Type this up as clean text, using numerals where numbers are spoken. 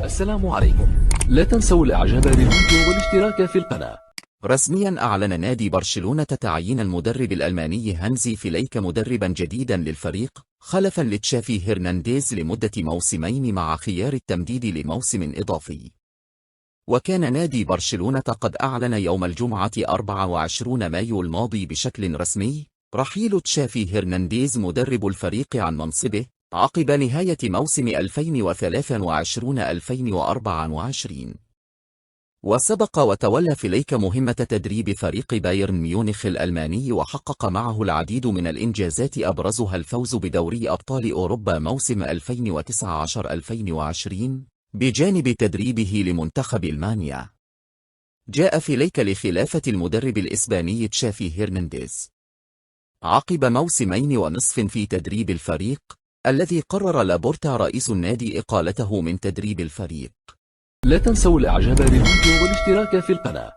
السلام عليكم. لا تنسوا الاعجاب بالفيديو والاشتراك في القناة. رسميا أعلن نادي برشلونة تعيين المدرب الألماني هانزي فليك مدربا جديدا للفريق خلفا لتشافي هرنانديز لمدة موسمين مع خيار التمديد لموسم إضافي. وكان نادي برشلونة قد أعلن يوم الجمعة 24 مايو الماضي بشكل رسمي رحيل تشافي هرنانديز مدرب الفريق عن منصبه عقب نهاية موسم 2023-2024. وسبق وتولى فليك مهمة تدريب فريق بايرن ميونخ الألماني وحقق معه العديد من الإنجازات أبرزها الفوز بدوري أبطال أوروبا موسم 2019-2020 بجانب تدريبه لمنتخب ألمانيا. جاء فليك لخلافة المدرب الإسباني تشافي هرنانديز عقب موسمين ونصف في تدريب الفريق الذي قرر لابورتا رئيس النادي إقالته من تدريب الفريق. لا تنسوا الاعجاب بالفيديو والاشتراك في القناة.